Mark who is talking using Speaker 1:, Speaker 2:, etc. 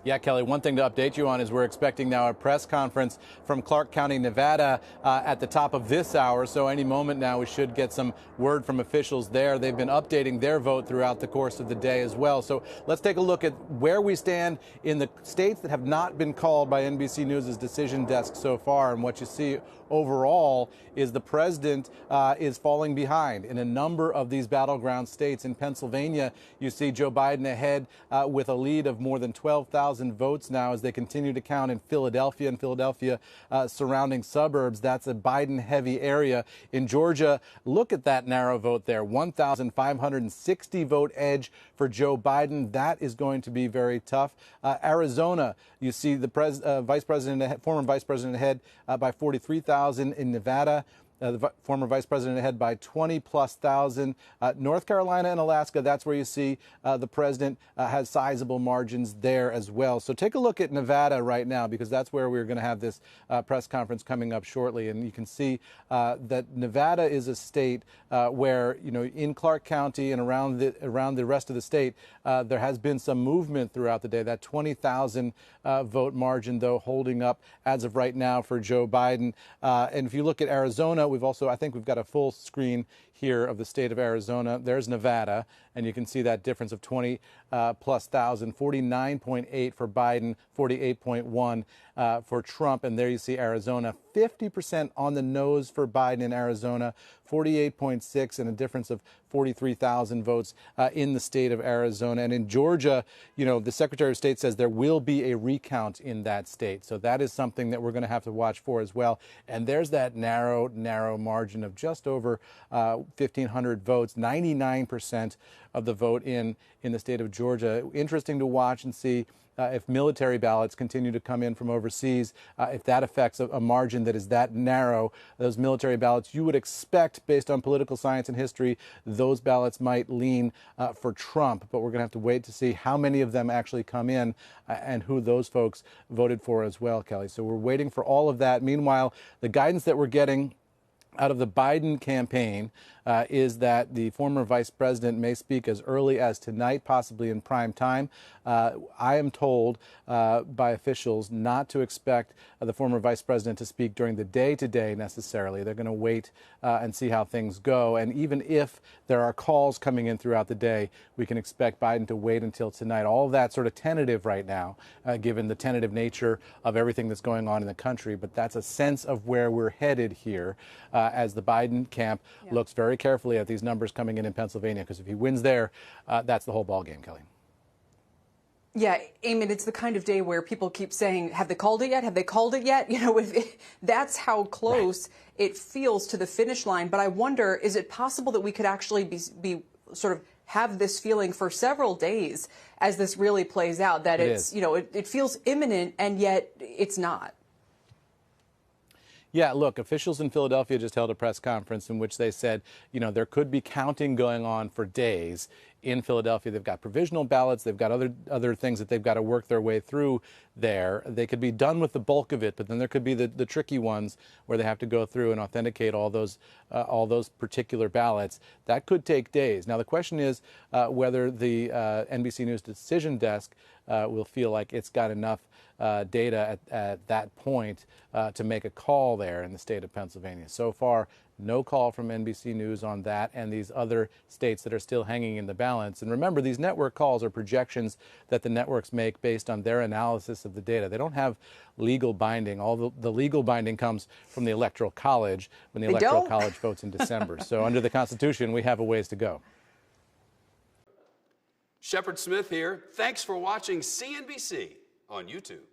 Speaker 1: Yeah, Kelly, one thing to update you on is we're expecting now a press conference from Clark County, Nevada at the top of this hour. So any moment now we should get some word from officials there. They've been updating their vote throughout the course of the day as well. So let's take a look at where we stand in the states that have not been called by NBC News' decision desk so far. And what you see overall is the president is falling behind in a number of these battleground states. In Pennsylvania, you see Joe Biden ahead with a lead of more than 12,000 votes now as they continue to count in Philadelphia and surrounding suburbs. That's a Biden-heavy area. In Georgia, look at that narrow vote there, 1,560 vote edge for Joe Biden. That is going to be very tough. Arizona, you see the former vice president ahead by 43,000 in Nevada. The former vice president ahead by 20,000+. North Carolina and Alaska, that's where you see the president has sizable margins there as well. So take a look at Nevada right now, because that's where we're going to have this press conference coming up shortly. And you can see that Nevada is a state where, you know, in Clark County and around the rest of the state, there has been some movement throughout the day. That 20,000 vote margin, though, holding up as of right now for Joe Biden. And if you look at Arizona, I think we've got a full screen here of the state of Arizona. There's Nevada, and you can see that difference of 20+ thousand, 49.8 for Biden, 48.1 for Trump. And there you see Arizona, 50% on the nose for Biden in Arizona, 48.6, and a difference of 43,000 votes in the state of Arizona. And in Georgia, you know, the Secretary of State says there will be a recount in that state. So that is something that we're going to have to watch for as well. And there's that narrow margin of just over 1,500 votes, 99% of the vote in the state of Georgia. Interesting to watch and see if military ballots continue to come in from overseas, if that affects a margin that is that narrow. Those military ballots, you would expect, based on political science and history, those ballots might lean for Trump. But we're going to have to wait to see how many of them actually come in and who those folks voted for as well, Kelly. So we're waiting for all of that. Meanwhile, the guidance that we're getting out of the Biden campaign is that the former vice president may speak as early as tonight, possibly in prime time. I am told by officials not to expect the former vice president to speak during the day today necessarily. They're going to wait and see how things go. And even if there are calls coming in throughout the day, we can expect Biden to wait until tonight. All of that sort of tentative right now, given the tentative nature of everything that's going on in the country. But that's a sense of where we're headed here as the Biden camp looks very carefully at these numbers coming in Pennsylvania, because if he wins there, that's the whole ballgame, Kelly.
Speaker 2: Yeah, Eamon, it's the kind of day where people keep saying, have they called it yet? Have they called it yet? You know, that's how close it feels to the finish line. But I wonder, is it possible that we could actually be sort of have this feeling for several days as this really plays out, that it's, you know, it feels imminent and yet it's not?
Speaker 1: Yeah, look, officials in Philadelphia just held a press conference in which they said, you know, there could be counting going on for days in Philadelphia. They've got provisional ballots. They've got other things that they've got to work their way through there. They could be done with the bulk of it, but then there could be the tricky ones where they have to go through and authenticate all those particular ballots. That could take days. Now, the question is whether the NBC News decision desk will feel like it's got enough data at that point to make a call there in the state of Pennsylvania. So far, no call from NBC News on that and these other states that are still hanging in the balance. And remember, these network calls are projections that the networks make based on their analysis of the data. They don't have legal binding. All the legal binding comes from the Electoral College when the Electoral College votes in December. So under the Constitution, we have a ways to go.
Speaker 3: Shepard Smith here. Thanks for watching CNBC on YouTube.